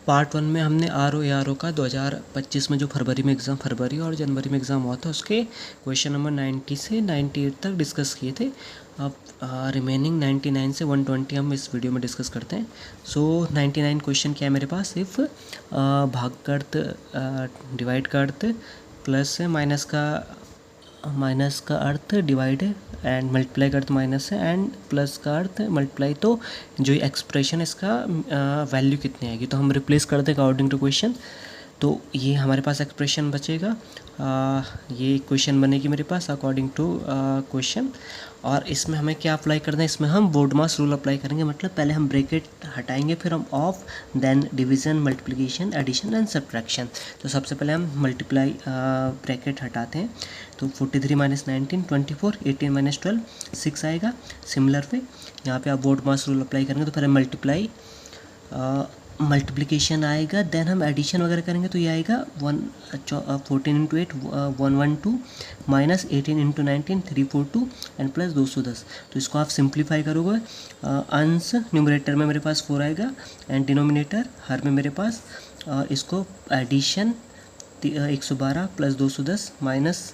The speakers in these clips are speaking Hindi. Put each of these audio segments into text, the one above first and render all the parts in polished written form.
पार्ट 1 में हमने RO का 2025 में जो फरवरी और जनवरी में एग्ज़ाम हुआ था उसके क्वेश्चन नंबर 90 से 98 तक डिस्कस किए थे। अब रिमेनिंग 99 से 120 हम इस वीडियो में डिस्कस करते हैं। सो 99 क्वेश्चन क्या है मेरे पास, इफ़ भाग का अर्थ डिवाइड का अर्थ प्लस है, माइनस का अर्थ डिवाइड है, एंड मल्टीप्लाई का अर्थ माइनस है, एंड प्लस का अर्थ मल्टीप्लाई। तो जो एक्सप्रेशन इसका वैल्यू कितनी आएगी, तो हम रिप्लेस कर दें अकॉर्डिंग टू क्वेश्चन। तो ये हमारे पास एक्सप्रेशन बचेगा, ये इक्वेशन बनेगी मेरे पास अकॉर्डिंग टू क्वेश्चन। और इसमें हमें क्या अप्लाई करना है, इसमें हम बोर्डमास रूल अप्लाई करेंगे। मतलब पहले हम ब्रैकेट हटाएंगे, फिर हम of, then division, multiplication, addition and subtraction. तो सबसे पहले हम मल्टीप्लाई ब्रैकेट हटाते हैं, तो 43 माइनस 19 24, 18 माइनस 12 6 आएगा। सिमिलर वे यहाँ पे आप बोर्डमास रूल अप्लाई करेंगे, तो पहले मल्टीप्लिकेशन आएगा, देन हम एडिशन वगैरह करेंगे, तो ये आएगा 14 into 8 112 minus 18 into 19 342 and plus 210। तो इसको आप सिंप्लीफाई करोगे, अंश न्यूमरेटर में मेरे पास 4 आएगा, एंड डिनोमिनेटर हर में मेरे पास इसको एडिशन 112 प्लस 210 माइनस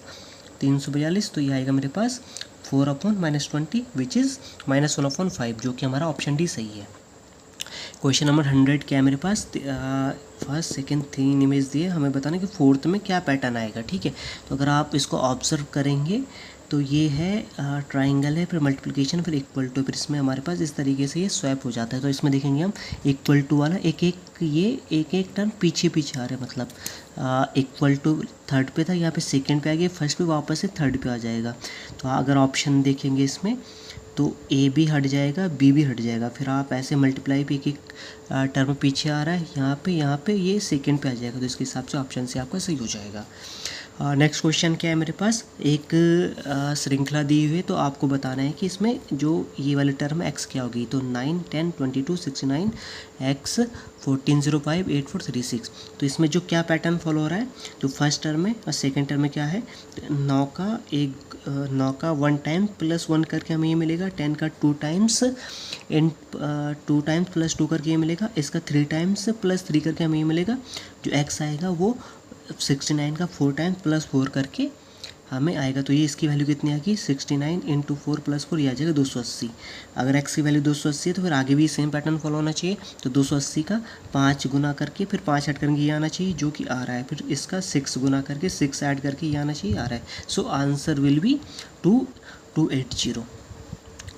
342, तो ये आएगा मेरे पास 4/-20 विच इज़ -1/5, जो कि हमारा ऑप्शन डी सही है। क्वेश्चन नंबर 100 क्या है मेरे पास, फर्स्ट सेकंड 3 इमेज दिए, हमें बताना कि फोर्थ में क्या पैटर्न आएगा। ठीक है, तो अगर आप इसको ऑब्जर्व करेंगे तो ये है ट्राइंगल है, फिर मल्टीप्लिकेशन, फिर इक्वल टू, फिर इसमें हमारे पास इस तरीके से ये स्वैप हो जाता है। तो इसमें देखेंगे हम इक्वल टू वाला एक एक टर्म पीछे आ रहे हैं, मतलब इक्वल टू थर्ड पे था, यहाँ पे सेकंड पे आ गया, फर्स्ट पे वापस से थर्ड पे आ जाएगा। तो अगर ऑप्शन देखेंगे इसमें तो ए भी हट जाएगा, बी भी हट जाएगा, फिर आप ऐसे मल्टीप्लाई पे एक टर्म पीछे आ रहा है, यहाँ पे ये सेकंड पे आ जाएगा। तो इसके हिसाब से ऑप्शन से आपका सही हो जाएगा। नेक्स्ट क्वेश्चन क्या है मेरे पास, एक श्रृंखला दी हुई है, तो आपको बताना है कि इसमें जो ये वाली टर्म एक्स क्या होगी। तो 9 10 22 69 एक्स 14 05 84 36। तो इसमें जो क्या पैटर्न फॉलो हो रहा है, जो फर्स्ट टर्म है और सेकंड टर्म में क्या है, 9 का 1 टाइम प्लस 1 करके हमें ये मिलेगा, 10 का 2 टाइम्स इन 2 टाइम्स प्लस 2 करके ये मिलेगा, इसका 3 टाइम्स प्लस 3 करके हमें ये मिलेगा। जो एक्स आएगा वो 69 का 4 टाइम्स प्लस 4 करके हमें आएगा। तो ये इसकी वैल्यू कितनी आएगी, 69 इंटू 4 प्लस 4, ये आ जाएगा 280। अगर x की वैल्यू 280 है तो फिर आगे भी सेम पैटर्न फॉलो होना चाहिए। तो 280 का 5 गुना करके फिर 5 ऐड करके ये आना चाहिए, जो कि आ रहा है। फिर इसका 6 गुना करके 6 ऐड करके ये आना चाहिए, आ रहा है। So answer will be 2280।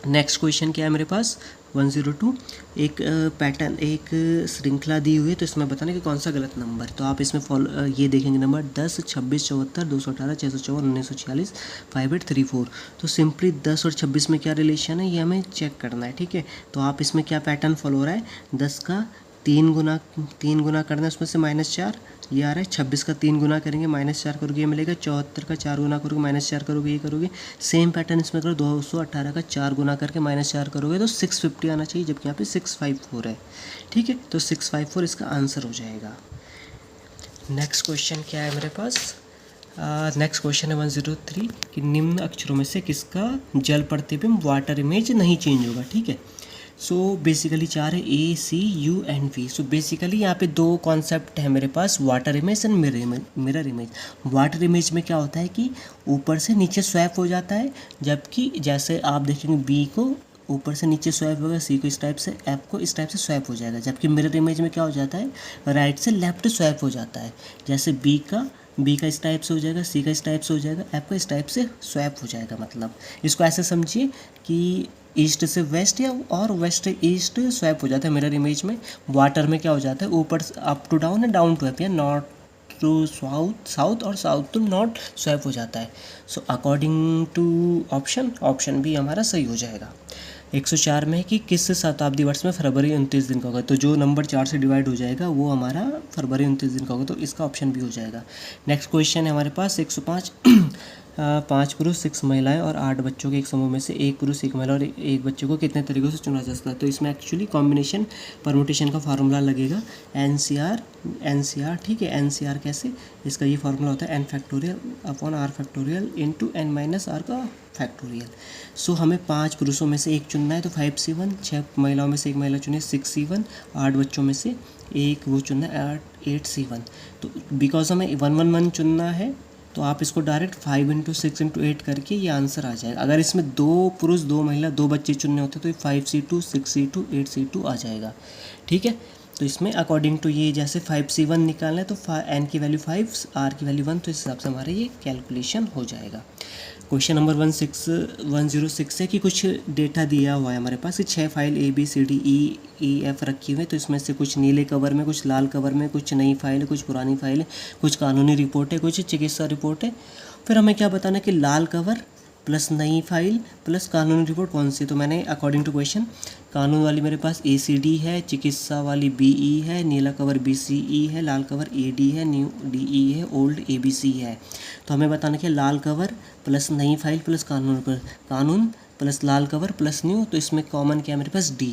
Next question क्या है मेरे पास, 102, एक पैटर्न, एक श्रृंखला दी हुई है, तो इसमें बताना कि कौन सा गलत नंबर। तो आप इसमें फॉलो ये देखेंगे नंबर 10 26 74 218 654 1946 5834। तो सिंपली 10 और 26 में क्या रिलेशन है ये हमें चेक करना है। ठीक है, तो आप इसमें क्या पैटर्न फॉलो हो रहा है, 10 का 3 गुना करना है, उसमें से -4 ये आ रहा है। 26 का 3 गुना करेंगे, -4 करोगे ये मिलेगा। 74 का 4 गुना करोगे, -4 करोगे ये करोगे। सेम पैटर्न इसमें करो, 218 का 4 गुना करके -4 करोगे तो 650 आना चाहिए, जबकि यहाँ पे 654 है। ठीक है, तो 654 इसका आंसर हो जाएगा। नेक्स्ट क्वेश्चन क्या है मेरे पास, नेक्स्ट क्वेश्चन है 103 कि निम्न अक्षरों में से किसका जल प्रतिबिंब वाटर इमेज नहीं चेंज होगा। ठीक है, सो बेसिकली 4 है, A C U and V. So basically यहाँ पे 2 कॉन्सेप्ट है मेरे पास, water image and mirror image. Water image में क्या होता है कि ऊपर से नीचे स्वैप हो जाता है, जबकि जैसे आप देखेंगे बी को ऊपर से नीचे स्वैप होगा, सी को इस टाइप से, एफ को इस टाइप से स्वैप हो जाएगा। जबकि मिरर इमेज में क्या हो जाता है, राइट से लेफ्ट स्वैप हो जाता है। जैसे बी का इस टाइप से हो जाएगा, सी का इस टाइप से हो जाएगा, एफ का इस टाइप से स्वैप हो जाएगा। मतलब इसको ऐसे समझिए कि ईस्ट से वेस्ट या और वेस्ट से ईस्ट स्वैप हो जाता है मिरर इमेज में। वाटर में क्या हो जाता है, ऊपर अप टू डाउन या डाउन टू अप या नॉर्थ टू साउथ और साउथ टू नॉर्थ स्वैप हो जाता है। सो अकॉर्डिंग टू ऑप्शन भी हमारा सही हो जाएगा। 104 में है कि किस शताब्दी वर्ष में फरवरी 29 दिन का होगा। तो जो नंबर 4 से डिवाइड हो जाएगा वो हमारा फरवरी 29 दिन का होगा, तो इसका ऑप्शन भी हो जाएगा। नेक्स्ट क्वेश्चन है हमारे पास 105 5 पुरुष 6 महिलाएं और 8 बच्चों के एक समूह में से एक पुरुष एक महिला और एक बच्चे को कितने तरीक़ों से चुना जा सकता है। तो इसमें एक्चुअली कॉम्बिनेशन परमुटेशन का फार्मूला लगेगा एनसीआर, ठीक है। एनसीआर कैसे, इसका ये फार्मूला होता है n upon r factorial into n-r का फैक्टोरियल। सो हमें 5 पुरुषों में से एक चुनना है तो 5c1, 6 महिलाओं में से एक महिला चुनी 6c1, 8 बच्चों में से एक वो चुनना है 8c1। तो बिकॉज हमें 111 चुनना है तो आप इसको डायरेक्ट 5 × 6 × 8 करके ये आंसर आ जाएगा। अगर इसमें 2 पुरुष 2 महिला 2 बच्चे चुनने होते तो ये 5c2, 6c2, 8c2 आ जाएगा, ठीक है। तो इसमें अकॉर्डिंग टू ये जैसे 5c1 निकालना है तो n की वैल्यू 5, r की वैल्यू 1, तो इस हिसाब से हमारा ये कैलकुलेशन हो जाएगा। क्वेश्चन नंबर 106 है कि कुछ डेटा दिया हुआ है हमारे पास कि 6 फाइल ABCDEF रखी हुई है। तो इसमें से कुछ नीले कवर में, कुछ लाल कवर में, कुछ नई फाइल है, कुछ पुरानी फाइल है, कुछ कानूनी रिपोर्ट है, कुछ चिकित्सा रिपोर्ट है। फिर हमें क्या बताना है कि लाल कवर प्लस नई फाइल प्लस कानूनी रिपोर्ट कौन सी। तो मैंने अकॉर्डिंग टू क्वेश्चन कानून वाली मेरे पास ACD है, चिकित्सा वाली BE है, नीला कवर BCE है, लाल कवर AD है, न्यू DE है, ओल्ड ABC है। तो हमें बताना कि लाल कवर प्लस नई फाइल प्लस कानून प्लस लाल कवर प्लस न्यू। तो इसमें कॉमन क्या है मेरे पास D।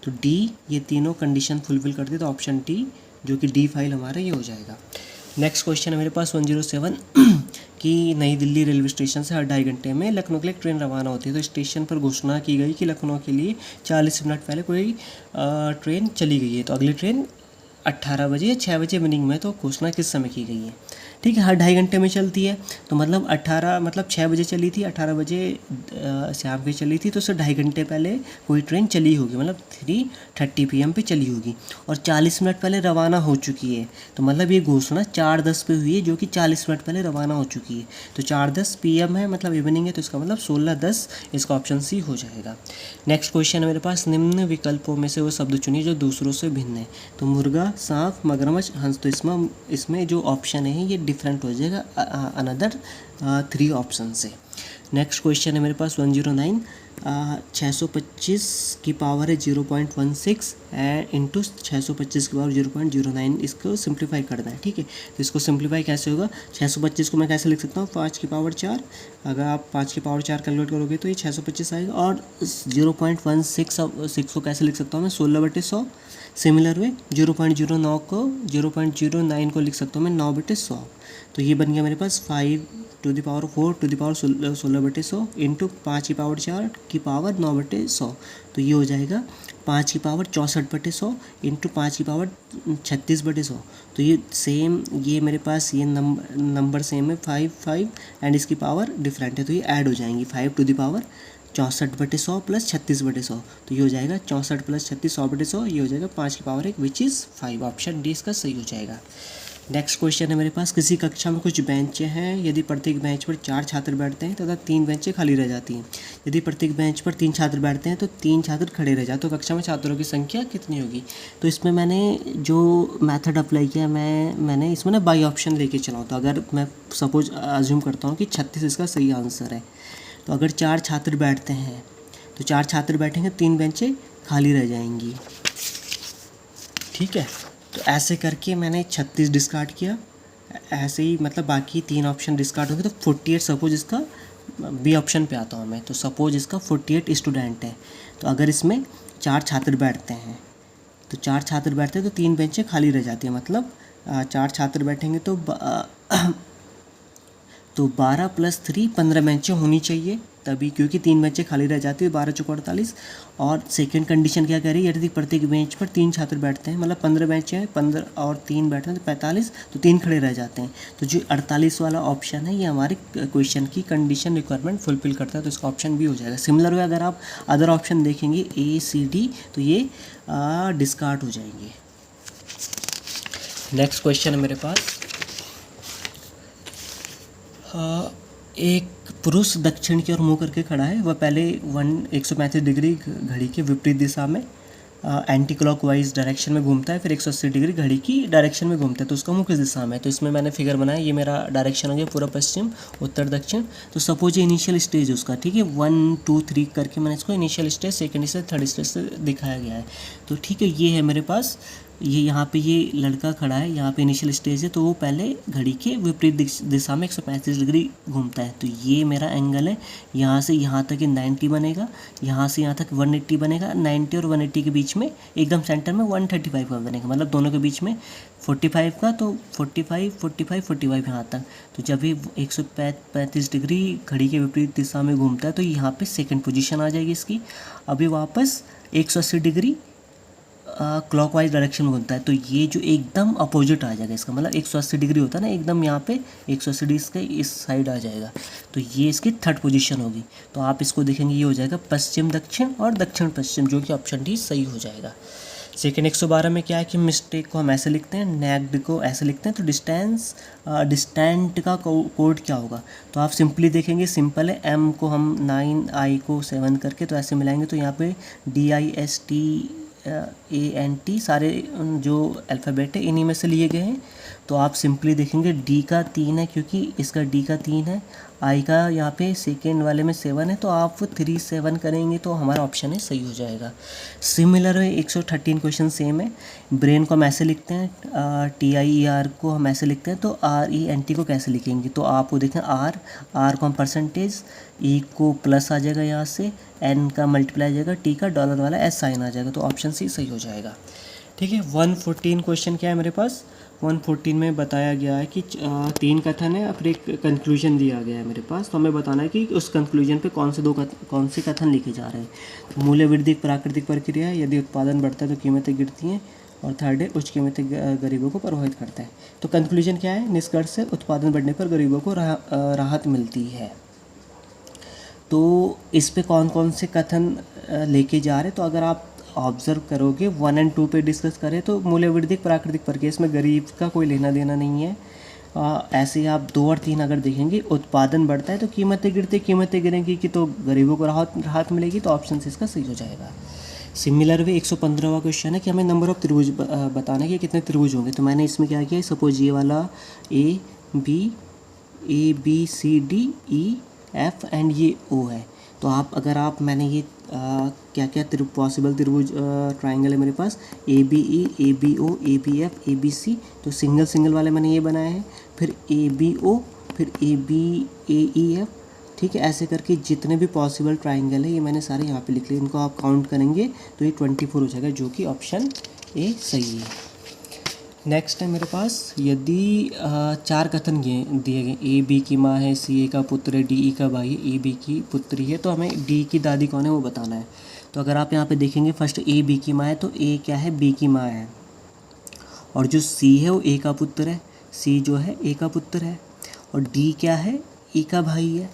तो D ये तीनों कंडीशन फुलफिल करती है तो ऑप्शन D जो कि D फाइल हमारा ये हो जाएगा। नेक्स्ट क्वेश्चन है मेरे पास 107 कि नई दिल्ली रेलवे स्टेशन से हर 2.5 घंटे में लखनऊ के लिए ट्रेन रवाना होती है। तो स्टेशन पर घोषणा की गई कि लखनऊ के लिए 40 मिनट पहले कोई ट्रेन चली गई है। तो अगली ट्रेन 18 बजे या 6 बजे इवनिंग में, तो घोषणा किस समय की गई है, ठीक है। हर 2.5 घंटे में चलती है तो मतलब 6 बजे चली थी, 18 बजे शाम की चली थी, तो उससे 2.5 घंटे पहले कोई ट्रेन चली होगी, मतलब 3:30 PM पे चली होगी और 40 मिनट पहले रवाना हो चुकी है। तो मतलब ये घोषणा 4:10 पे हुई है जो कि 40 मिनट पहले रवाना हो चुकी है। तो 4:10 PM है मतलब इवनिंग है, तो इसका मतलब 16:10, इसका ऑप्शन C हो जाएगा। नेक्स्ट क्वेश्चन है मेरे पास निम्न विकल्पों में से वो शब्द चुनिए जो दूसरों से भिन्न है। तो मुर्गा, सांप, मगरमच्छ, हंस। तो इसमें जो ऑप्शन है ये डिफरेंट हो जाएगा अनदर 3 ऑप्शन से। नेक्स्ट क्वेश्चन है मेरे पास 109 625 की पावर है 0.16 इंटू 625 की पावर 0.09। इसको सिंप्लीफाई करना है, ठीक है। तो इसको सिंप्लीफाई कैसे होगा, 625 को मैं कैसे लिख सकता हूँ 5 की पावर 4। अगर आप 5 की पावर 4 कैलकुलेट करोगे तो ये 625 आएगा। और 0.16 को कैसे लिख सकता हूँ मैं 16/100। सिमिलर वे 0.09 को लिख सकता हूँ मैं 9/100। तो ये बन गया मेरे पास 5 to the power 4 to the power 16/100 into 5 की पावर 4 की पावर 9/100। तो ये हो जाएगा 5 की पावर 64/100 इंटू 5 की पावर 36/100। तो ये सेम, ये मेरे पास ये नंबर सेम है 5 एंड इसकी पावर डिफरेंट है, तो ये ऐड हो जाएंगी 5 टू द पावर 64/100 प्लस 36/100। तो ये हो जाएगा 64 प्लस 36 100/100। ये हो जाएगा 5 की power 1 which is 5। Option D इसका सही हो जाएगा। नेक्स्ट क्वेश्चन है मेरे पास किसी कक्षा में कुछ बेंचें हैं, यदि प्रत्येक बेंच पर 4 छात्र बैठते हैं तथा 3 बेंचें खाली रह जाती हैं। यदि प्रत्येक बेंच पर 3 छात्र बैठते हैं तो 3 छात्र खड़े रह जाते, तो कक्षा में छात्रों की संख्या कितनी होगी। तो इसमें मैंने जो मेथड अप्लाई किया मैंने इसमें ना बाई ऑप्शन लेके चला। तो अगर मैं सपोज अज्यूम करता हूँ कि 36 इसका सही आंसर है, तो अगर 4 छात्र बैठते हैं तो 4 छात्र बैठेंगे, 3 बेंचें खाली रह जाएंगी, ठीक है। तो ऐसे करके मैंने 36 डिस्कार्ड किया, ऐसे ही मतलब बाकी 3 ऑप्शन डिस्कार्ड हो गए। तो 48 सपोज इसका बी ऑप्शन पे आता हूँ मैं। तो सपोज इसका 48 स्टूडेंट है, तो अगर इसमें 4 छात्र बैठते हैं तो 4 छात्र बैठते हैं तो 3 बेंचें खाली रह जाती हैं, मतलब 4 छात्र बैठेंगे तो 12 + 3 15 बेंचें होनी चाहिए तभी, क्योंकि 3 बेंचें खाली रह जाती है 12 × 4 = 48। और सेकंड कंडीशन क्या कह रही है, यदि प्रत्येक बेंच पर 3 छात्र बैठते हैं, मतलब 15 बेंचें हैं, 15 और 3 बैठते हैं तो 45, तो 3 खड़े रह जाते हैं। तो जो 48 वाला ऑप्शन है ये हमारे क्वेश्चन की कंडीशन रिक्वायरमेंट फुलफिल करता है, तो इसका ऑप्शन भी हो जाएगा। सिमिलर वे अगर आप अदर ऑप्शन देखेंगे ACD तो ये डिस्कार्ड हो जाएंगे। नेक्स्ट क्वेश्चन है मेरे पास एक पुरुष दक्षिण की ओर मुँह करके खड़ा है। वह पहले 135 डिग्री घड़ी के विपरीत दिशा में एंटी क्लॉकवाइज डायरेक्शन में घूमता है, फिर 180 डिग्री घड़ी की डायरेक्शन में घूमता है। तो उसका मुँह किस दिशा में है। तो इसमें मैंने फिगर बनाया, ये मेरा डायरेक्शन हो गया पूर्व पश्चिम उत्तर दक्षिण। तो सपोज ये इनिशियल स्टेज उसका, ठीक है, 1 2 3 करके मैंने इसको initial stage, second stage, third stage से दिखाया गया है। तो ठीक है, ये है मेरे पास ये यहाँ पे ये लड़का खड़ा है, यहाँ पे इनिशियल स्टेज है, तो वो पहले घड़ी के विपरीत दिशा में 135 डिग्री घूमता है। तो ये मेरा एंगल है, यहाँ से यहाँ तक ये 90 बनेगा, यहाँ से यहाँ तक 180 बनेगा, 90 और 180 के बीच में एकदम सेंटर में 135 का बनेगा, मतलब दोनों के बीच में 45 का, तो 45 45 45 यहाँ तक। तो जब ये 135 डिग्री घड़ी के विपरीत दिशा में घूमता है तो यहाँ पे सेकंड पोजीशन आ जाएगी इसकी। अभी वापस 180 डिग्री क्लॉकवाइज डायरेक्शन में घूमता है, तो ये जो एकदम अपोजिट आ जाएगा इसका, मतलब 180 डिग्री होता है ना, एकदम यहाँ पे 180 डिग्री इसके इस साइड आ जाएगा। तो ये इसकी थर्ड पोजीशन होगी। तो आप इसको देखेंगे ये हो जाएगा पश्चिम दक्षिण और दक्षिण पश्चिम, जो कि ऑप्शन डी सही हो जाएगा। सेकेंड 112 में क्या है कि मिस्टेक को हम ऐसे लिखते हैं, नेक्ड को ऐसे लिखते हैं, तो डिस्टेंट का कोड क्या होगा। तो आप सिंपली देखेंगे, सिंपल है, m को हम 9, i को 7 करके तो ऐसे मिलाएंगे, तो यहाँ पे DIST ANT सारे जो अल्फ़ाबेट है इन्हीं में से लिए गए हैं। तो आप सिंपली देखेंगे D का 3 है, क्योंकि इसका D का 3 है, I का यहाँ पे सेकेंड वाले में 7 है, तो आप 3 7 करेंगे तो हमारा ऑप्शन है सही हो जाएगा। सिमिलर है 113 क्वेश्चन सेम है। ब्रेन को हम ऐसे लिखते हैं, TIER को हम ऐसे लिखते हैं, तो RENT को कैसे लिखेंगे। तो आपको देखें R को हम परसेंटेज, E को प्लस आ जाएगा यहाँ से, N का मल्टीप्लाई आ जाएगा, T का डॉलर वाला S साइन आ जाएगा, तो ऑप्शन सी सही हो जाएगा। ठीक है, 114 क्वेश्चन क्या है मेरे पास, 114 में बताया गया है कि 3 कथन है, फिर एक कंक्लूजन दिया गया है मेरे पास। तो हमें बताना है कि उस कंक्लूजन पे कौन से कथन लिखे जा रहे हैं। तो मूल्य वृद्धि प्राकृतिक प्रक्रिया है, यदि उत्पादन बढ़ता है तो कीमतें गिरती हैं, और थर्ड है उच्च कीमतें गरीबों को प्रभावित करता है। तो कंक्लूजन क्या है, निष्कर्ष से उत्पादन बढ़ने पर गरीबों को राहत मिलती है। तो इस पे कौन कौन से कथन लेके जा रहे हैं, तो अगर आप ऑब्जर्व करोगे 1 और 2 पे डिस्कस करें तो मूल्य वृद्धि प्राकृतिक प्रक्रिया, इसमें गरीब का कोई लेना देना नहीं है। ऐसे ही आप 2 और 3 अगर देखेंगे, उत्पादन बढ़ता है तो कीमतें गिरेंगी कि तो गरीबों को राहत मिलेगी, तो ऑप्शन से इसका सही हो जाएगा। सिमिलर वे 115वां क्वेश्चन है कि हमें नंबर ऑफ त्रिभुज बताना है कि कितने त्रिभुज होंगे। तो मैंने इसमें क्या किया, सपोज ये वाला A B C D E F and ये O है। तो आप मैंने ये क्या पॉसिबल त्रिभुज ट्राइंगल है मेरे पास, ABE ABO ABF ABC, तो सिंगल वाले मैंने ये बनाए हैं, फिर ABO फिर ABAEF, ठीक है। ऐसे करके जितने भी पॉसिबल ट्राइंगल है ये मैंने सारे यहाँ पे लिख लिए, इनको आप काउंट करेंगे तो ये 24 हो जाएगा, जो कि ऑप्शन ए सही है। नेक्स्ट है मेरे पास, यदि 4 कथन दिए गए, A B की माँ है, C A का पुत्र है, D E का भाई है, E B की पुत्री है, तो हमें D की दादी कौन है वो बताना है। तो अगर आप यहाँ पे देखेंगे, फर्स्ट A B की माँ है, तो A क्या है, B की माँ है, और जो C है वो A का पुत्र है, C जो है A का पुत्र है, और D क्या है, E का भाई है,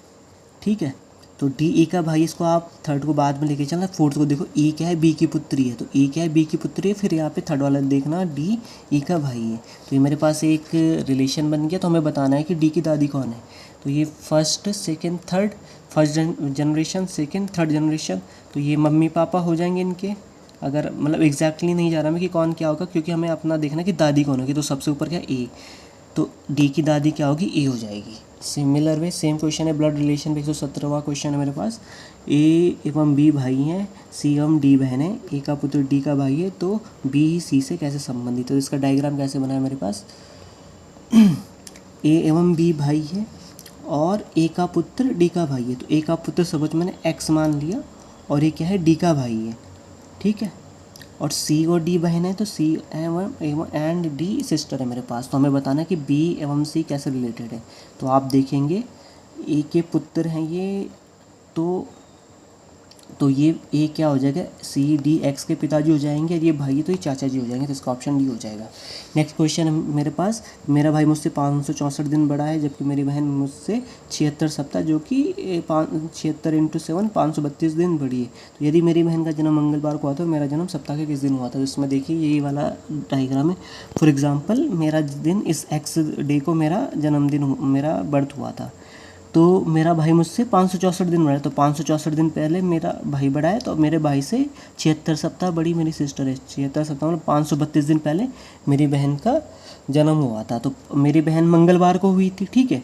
ठीक है। तो D E का भाई, इसको आप थर्ड को बाद में लेके चलना, फोर्थ को देखो E क्या है, B की पुत्री है, तो E क्या है, B की पुत्री है, फिर यहाँ पे थर्ड वाला देखना D E का भाई है। तो ये मेरे पास एक रिलेशन बन गया। तो हमें बताना है कि D की दादी कौन है। तो ये first second third, first generation second third generation, तो ये मम्मी पापा हो जाएंगे इनके। अगर मतलब एग्जैक्टली नहीं जा रहा मैं कि कौन क्या होगा, क्योंकि हमें अपना देखना है कि दादी कौन होगी। तो सबसे ऊपर क्या A, तो D की दादी क्या होगी, A हो जाएगी। सिमिलर वे सेम क्वेश्चन है, ब्लड रिलेशन पे 117वां क्वेश्चन है मेरे पास। A एवं B भाई हैं, C एवं D बहन है, A का पुत्र D का भाई है, तो B C से कैसे संबंधित है। तो इसका डायग्राम कैसे बना है मेरे पास, A एवं B भाई है और A का पुत्र D का भाई है। तो A का पुत्र सपोज मैंने X मान लिया, और ये क्या है, D का भाई है, ठीक है। और C और D बहन है, तो C एवं एंड D सिस्टर है मेरे पास। तो हमें बताना है कि B एवं C कैसे रिलेटेड है। तो आप देखेंगे A के पुत्र हैं ये, तो ये A क्या हो जाएगा, C D X के पिताजी हो जाएंगे, और ये भाई तो ये चाचा जी हो जाएंगे, तो इसका ऑप्शन डी हो जाएगा। नेक्स्ट क्वेश्चन है मेरे पास, मेरा भाई मुझसे 564 दिन बड़ा है, जबकि मेरी बहन मुझसे 76 सप्ताह, जो कि 76 × 7 532 दिन बड़ी है। तो यदि मेरी बहन का जन्म मंगलवार को हुआ था और मेरा जन्म सप्ताह के किस दिन हुआ था। तो इसमें देखिए यही वाला डायग्राम है। फॉर एग्जाम्पल मेरा दिन इस X डे को मेरा जन्मदिन, मेरा बर्थ हुआ था, तो मेरा भाई मुझसे 564 दिन बड़ा है। तो 564 दिन पहले मेरा भाई बड़ा है, तो मेरे भाई से 76 सप्ताह बड़ी मेरी सिस्टर है। 76 सप्ताह मतलब 532 दिन पहले मेरी बहन का जन्म हुआ था। तो मेरी बहन मंगलवार को हुई थी, ठीक है,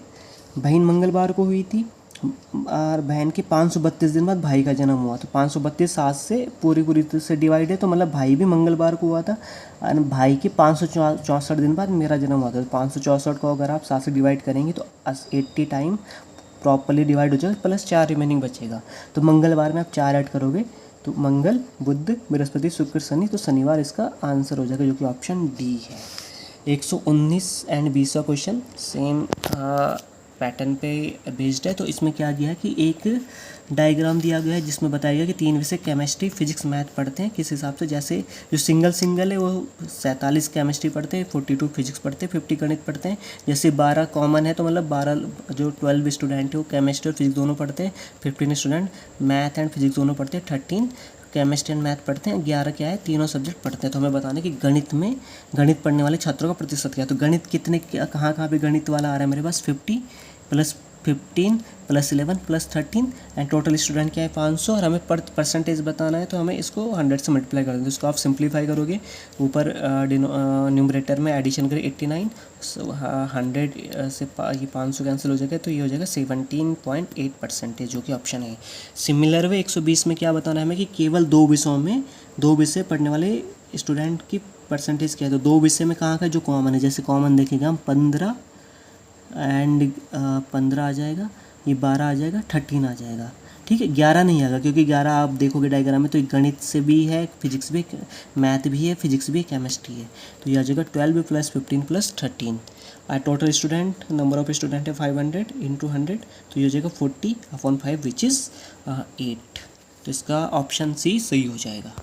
बहन मंगलवार को हुई थी, और बहन के 532 दिन बाद भाई का जन्म हुआ, तो 532 7 से पूरी तरह से डिवाइड है, तो मतलब भाई भी मंगलवार को हुआ था और भाई के 564 दिन बाद मेरा जन्म हुआ था। तो 564 को अगर आप 7 से डिवाइड करेंगे तो 80 टाइम प्रॉपरली डिवाइड हो जाएगा, प्लस 4 रिमेनिंग बचेगा। तो मंगलवार में आप 4 ऐड करोगे तो मंगल, बुध, बृहस्पति, शुक्र, शनि, तो शनिवार इसका आंसर हो जाएगा, जो कि ऑप्शन डी है। 119 एंड 20 का क्वेश्चन सेम पैटर्न पे बेस्ड है। तो इसमें क्या दिया है कि एक डायग्राम दिया गया है जिसमें बताया गया कि 3 विषय केमिस्ट्री, फिजिक्स, मैथ पढ़ते हैं किस हिसाब से। जैसे जो सिंगल है वो 47 केमिस्ट्री पढ़ते हैं, 42 फिजिक्स पढ़ते हैं, 50 गणित पढ़ते हैं। जैसे 12 कॉमन है तो मतलब 12 जो 12 स्टूडेंट है वो केमिस्ट्री और फिजिक्स दोनों पढ़ते हैं, 15 स्टूडेंट मैथ एंड फिजिक्स दोनों पढ़ते हैं, 13 केमिस्ट्री एंड मैथ पढ़ते हैं, 11 क्या है तीनों सब्जेक्ट पढ़ते हैं। तो हमें बताना है कि गणित पढ़ने वाले छात्रों का प्रतिशत क्या है। तो गणित कितने कहाँ पे गणित वाला आ रहा है मेरे पास 50 plus 15 plus 11 plus 13 and total student क्या है 500 और हमें परसेंटेज बताना है, तो हमें इसको 100 से मल्टीप्लाई कर देंगे। इसको आप सिंप्लीफाई करोगे, ऊपर न्यूमरेटर में एडिशन करें 89, 100 से ये 500 कैंसिल हो जाएगा, तो ये हो जाएगा 17.8% जो कि ऑप्शन है। सिमिलर वे 120 में क्या बताना है हमें कि केवल 2 विषयों में 2 विषय पढ़ने वाले स्टूडेंट की परसेंटेज क्या है। तो 2 विषय में कहाँ का जो कॉमन है, जैसे कॉमन देखेंगे हम 15 एंड 15 आ जाएगा, ये 12 आ जाएगा, 13 आ जाएगा, ठीक है। 11 नहीं आएगा क्योंकि 11 आप देखोगे डायग्राम में तो गणित से भी है, फिजिक्स भी, मैथ भी है, फिजिक्स भी, केमिस्ट्री है। तो ये आ जाएगा 12 प्लस 15 प्लस 13 और total student number of student है 500 इंटू 100, तो ये हो जाएगा 40/5 विच इज़ 8। तो इसका ऑप्शन सी सही हो जाएगा।